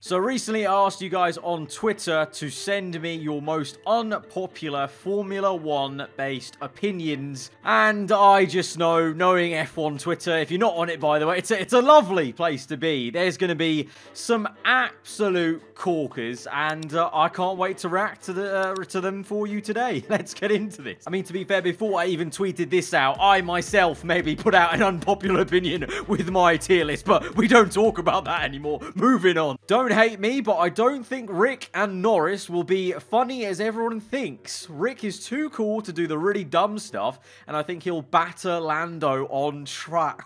So recently I asked you guys on Twitter to send me your most unpopular Formula 1 based opinions, and I just know, knowing F1 Twitter, if you're not on it by the way, it's a lovely place to be. There's going to be some absolute corkers, and I can't wait to react to them for you today. Let's get into this. I mean, to be fair, before I even tweeted this out, I myself maybe put out an unpopular opinion with my tier list, but we don't talk about that anymore. Moving on. Don't hate me, but I don't think Rick and Norris will be funny as everyone thinks. Rick is too cool to do the really dumb stuff, and I think he'll batter Lando on track.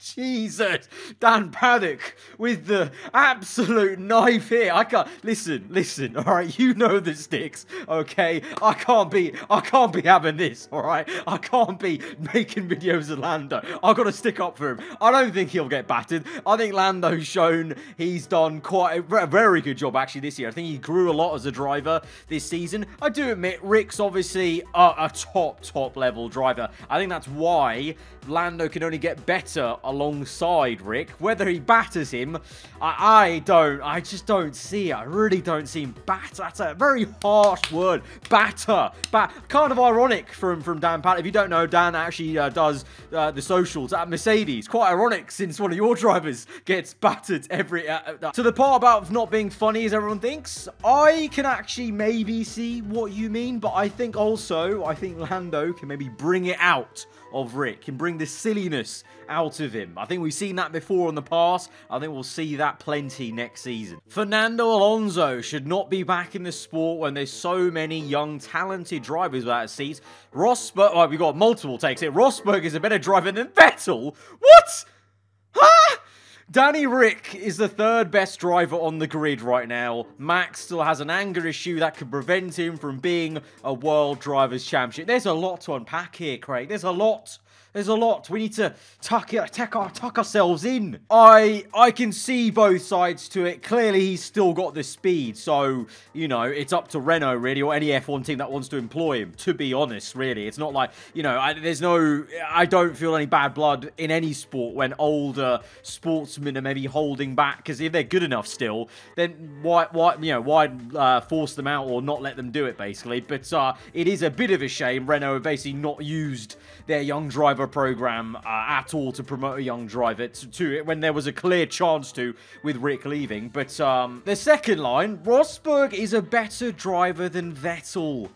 Jesus, Dan Paddock with the absolute knife here. I can't listen. All right, you know the sticks, okay? I can't be having this. All right, I can't be making videos of Lando. I've got to stick up for him. I don't think he'll get battered. I think Lando's shown he's done quite a very good job actually this year. I think he grew a lot as a driver this season. I do admit Rick's obviously a top level driver. I think that's why Lando can only get better alongside Rick. Whether he batters him, I just don't see it. I really don't see him batter. That's a very harsh word. Batter. Kind of ironic from Dan Pat. If you don't know, Dan actually does the socials at Mercedes. Quite ironic since one of your drivers gets battered every... To the part about not being funny as everyone thinks, I can actually maybe see what you mean, but I think Lando can maybe bring it out of Rick and bring the silliness out of him. I think we've seen that before in the past. I think we'll see that plenty next season. Fernando Alonso should not be back in the sport when there's so many young, talented drivers without seats. Rosberg, we've got multiple takes here. Rosberg is a better driver than Vettel. What? Huh? Danny Rick is the third best driver on the grid right now. Max still has an anger issue that could prevent him from being a World Drivers' Championship. There's a lot to unpack here, Craig. There's a lot. We need to tuck ourselves in. I can see both sides to it. Clearly, he's still got the speed. So, you know, it's up to Renault, really, or any F1 team that wants to employ him, to be honest, really. It's not like, you know, I don't feel any bad blood in any sport when older sportsmen are maybe holding back. Because if they're good enough still, then why force them out or not let them do it, basically. But it is a bit of a shame Renault have basically not used their young driver program at all to promote a young driver to it when there was a clear chance to with Rick leaving. But the second line, Rosberg is a better driver than Vettel.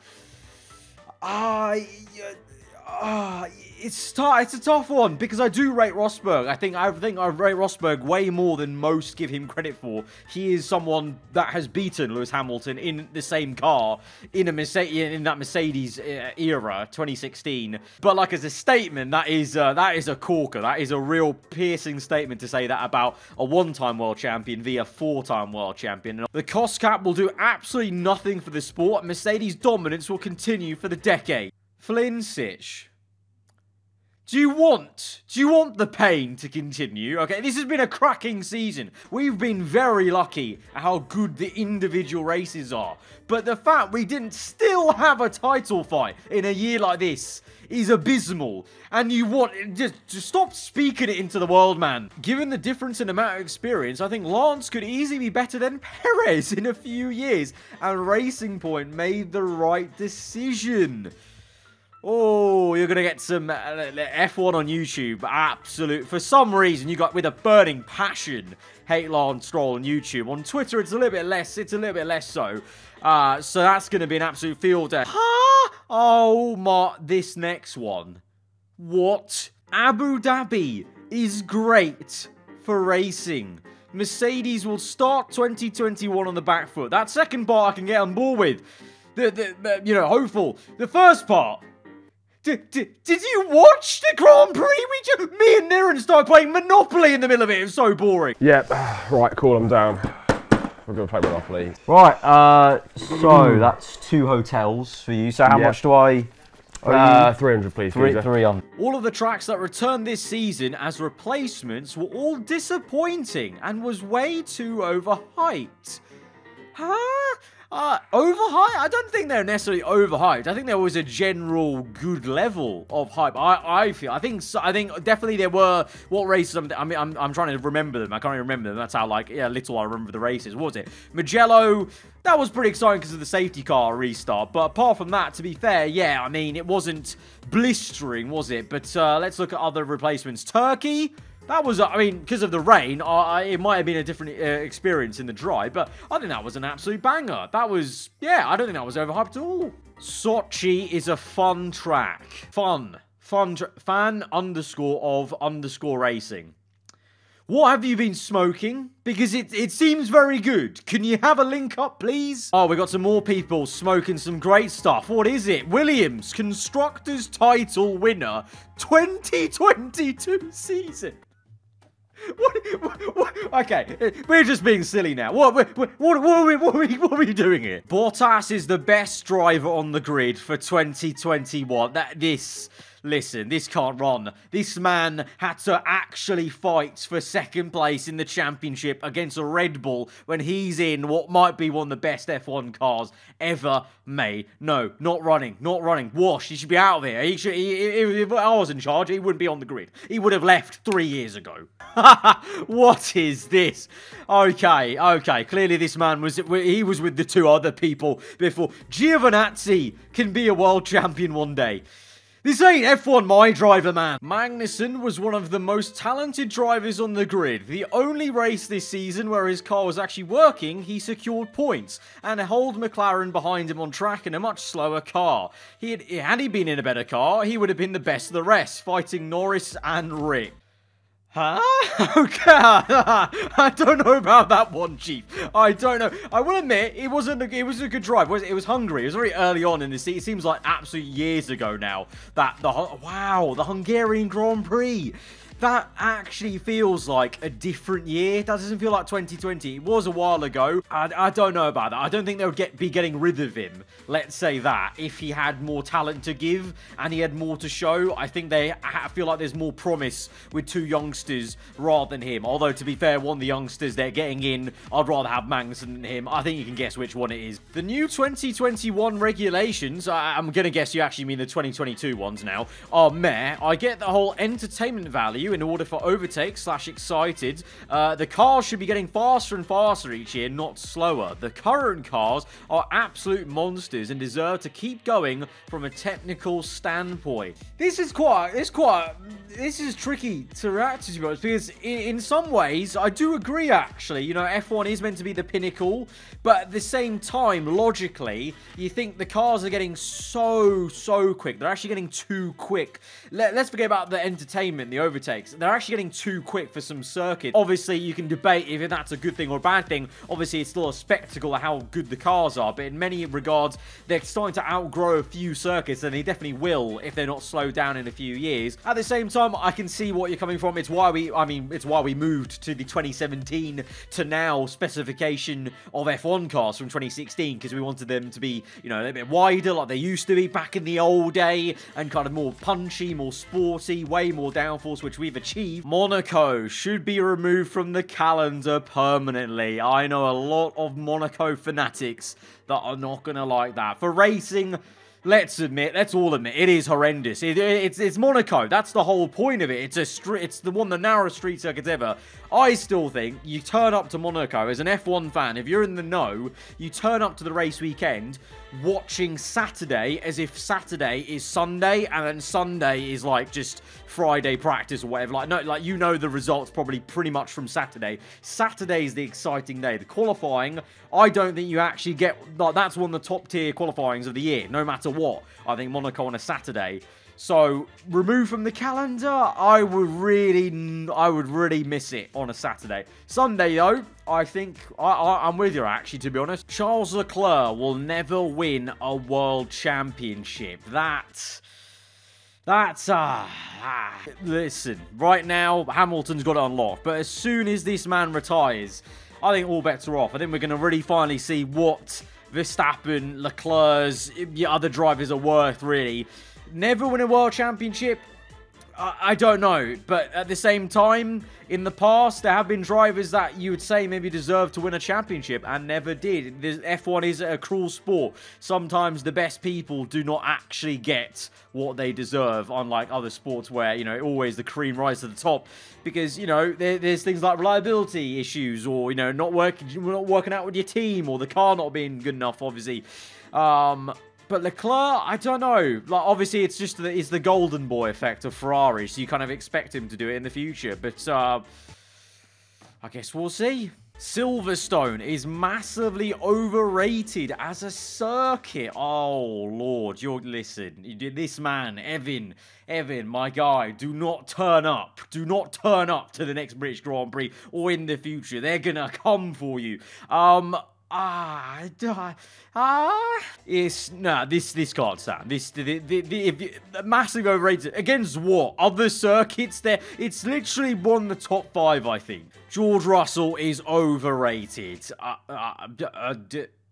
It's a tough one because I do rate Rosberg. I think I rate Rosberg way more than most give him credit for. He is someone that has beaten Lewis Hamilton in the same car in that Mercedes era, 2016. But like as a statement, that is a corker. That is a real piercing statement to say that about a one-time world champion via four-time world champion. The cost cap will do absolutely nothing for the sport. Mercedes dominance will continue for the decade. Flinsich. Do you want the pain to continue? Okay, this has been a cracking season. We've been very lucky at how good the individual races are. But the fact we didn't still have a title fight in a year like this is abysmal. And you want... Just stop speaking it into the world, man. Given the difference in amount of experience, I think Lance could easily be better than Perez in a few years. And Racing Point made the right decision. Oh, you're going to get some F1 on YouTube. Absolute. For some reason, you got with a burning passion hate Lance Stroll on YouTube. On Twitter, it's a little bit less. It's a little bit less so. So that's going to be an absolute field day. Huh? Oh, this next one. What? Abu Dhabi is great for racing. Mercedes will start 2021 on the back foot. That second part I can get on board with. Hopeful. The first part. Did you watch the Grand Prix? Me and Niren started playing Monopoly in the middle of it. It was so boring. Yep. Right, cool them down. We're going to play Monopoly. Right, so that's 2 hotels for you. So how much do I... 300 please. 300. All of the tracks that returned this season as replacements were all disappointing and was way too overhyped. Huh? Overhyped? I don't think they're necessarily overhyped. I think there was a general good level of hype. I feel. I think definitely there were. What races? I'm trying to remember them. I can't even remember them. That's how little I remember the races. What was it? Mugello. That was pretty exciting because of the safety car restart. But apart from that, to be fair, yeah, I mean, it wasn't blistering, was it? But let's look at other replacements. Turkey. That was, I mean, because of the rain, it might have been a different experience in the dry, but I think that was an absolute banger. That was, yeah, I don't think that was overhyped at all. Sochi is a fun track. Fan _ racing. What have you been smoking? Because it seems very good. Can you have a link up, please? Oh, we got some more people smoking some great stuff. What is it? Williams, Constructors' Title winner, 2022 season. What? Okay, we're just being silly now. What are we doing here? Bottas is the best driver on the grid for 2021. Listen, this can't run. This man had to actually fight for second place in the championship against a Red Bull when he's in what might be one of the best F1 cars ever made. No, not running. Wash, he should be out of here. If I was in charge, he wouldn't be on the grid. He would have left 3 years ago. What is this? Okay. Clearly this man was with the two other people before. Giovinazzi can be a world champion one day. This ain't F1 my driver, man. Magnussen was one of the most talented drivers on the grid. The only race this season where his car was actually working, he secured points and held McLaren behind him on track in a much slower car. Had he been in a better car, he would have been the best of the rest, fighting Norris and Rick. Huh? Okay. I don't know about that one, Chief. I don't know. I will admit, it was a good drive. It was Hungary. It was very early on in the season. It seems like absolute years ago now that the Hungarian Grand Prix. That actually feels like a different year. That doesn't feel like 2020. It was a while ago. I don't know about that. I don't think they would be getting rid of him. Let's say that. If he had more talent to give and he had more to show, I think they feel like there's more promise with two youngsters rather than him. Although, to be fair, one of the youngsters they're getting in, I'd rather have Magnussen than him. I think you can guess which one it is. The new 2021 regulations, I'm going to guess you actually mean the 2022 ones now, are meh. I get the whole entertainment value in order for overtake / excited. The cars should be getting faster and faster each year, not slower. The current cars are absolute monsters and deserve to keep going from a technical standpoint. This is tricky to react to, because in some ways, I do agree, actually. You know, F1 is meant to be the pinnacle, but at the same time, logically, you think the cars are getting so quick. They're actually getting too quick. Let's forget about the entertainment, the overtakes. They're actually getting too quick for some circuits. Obviously, you can debate if that's a good thing or a bad thing. Obviously, it's still a spectacle of how good the cars are, but in many regards, they're starting to outgrow a few circuits, and they definitely will if they're not slowed down in a few years. At the same time, I can see what you're coming from. It's why we moved to the 2017 to now specification of F1 cars from 2016, because we wanted them to be, you know, a bit wider like they used to be back in the old day, and kind of more punchy, more sporty, way more downforce, which we've achieved. Monaco should be removed from the calendar permanently. I know a lot of Monaco fanatics that are not going to like that. For racing, let's all admit, it is horrendous. It's Monaco. That's the whole point of it. It's the one of the narrowest street circuits ever. I still think you turn up to Monaco as an F1 fan. If you're in the know, you turn up to the race weekend watching Saturday as if Saturday is Sunday, and then Sunday is like just Friday practice or whatever. Like, no, like, you know the results probably pretty much from Saturday. Saturday is the exciting day. The qualifying, I don't think you actually get, like, that's one of the top tier qualifyings of the year, no matter what. I think Monaco on a Saturday. So, removed from the calendar, I would really miss it on a Saturday. Sunday, though, I think, I'm with you, actually, to be honest. Charles Leclerc will never win a world championship. Listen, right now, Hamilton's got it unlocked. But as soon as this man retires, I think all bets are off. I think we're going to really finally see what Verstappen, Leclerc's, the other drivers are worth, really. Never win a world championship. I don't know, but at the same time, in the past, there have been drivers that you would say maybe deserve to win a championship and never did. F1 is a cruel sport. Sometimes the best people do not actually get what they deserve, unlike other sports where, you know, always the cream rises to the top. Because, you know, there's things like reliability issues, or, you know, not working out with your team, or the car not being good enough, obviously. But Leclerc, I don't know. Like, obviously, it's the golden boy effect of Ferrari, so you kind of expect him to do it in the future. But I guess we'll see. Silverstone is massively overrated as a circuit. Oh, Lord. Listen, this man, Evan, my guy, do not turn up. Do not turn up to the next British Grand Prix or in the future. They're gonna come for you. This can't stand. This massively overrated. Against what? Other circuits there? It's literally one of the top 5, I think. George Russell is overrated.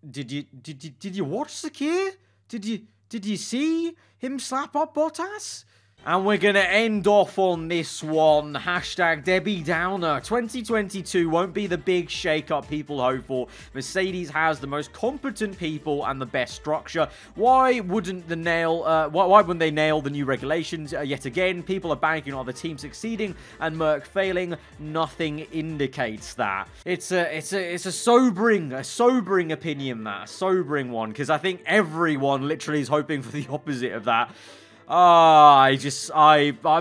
Did you watch Sakir? Did you see him slap up Bottas? And we're going to end off on this one. Hashtag Debbie Downer. 2022 won't be the big shake-up people hope for. Mercedes has the most competent people and the best structure. Why wouldn't they nail the new regulations yet again? People are banking on the team succeeding and Merc failing. Nothing indicates that. It's a sobering opinion, that. A sobering one, because I think everyone literally is hoping for the opposite of that. I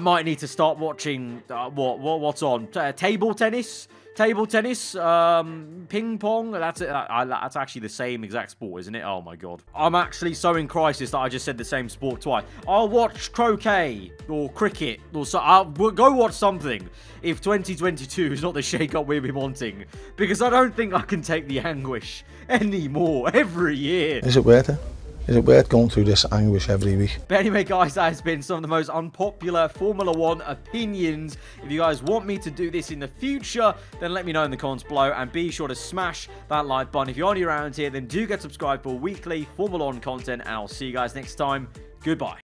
might need to start watching, what's on? Table tennis, ping pong. That's it. That's actually the same exact sport, isn't it? Oh my god. I'm actually so in crisis that I just said the same sport twice. I'll watch croquet or cricket or so. I'll go watch something if 2022 is not the shake-up we've been wanting, because I don't think I can take the anguish anymore every year. Is it worth it? Is it worth going through this anguish every week? But anyway, guys, that has been some of the most unpopular Formula 1 opinions. If you guys want me to do this in the future, then let me know in the comments below. And be sure to smash that like button. If you're only around here, then do get subscribed for weekly Formula 1 content. And I'll see you guys next time. Goodbye.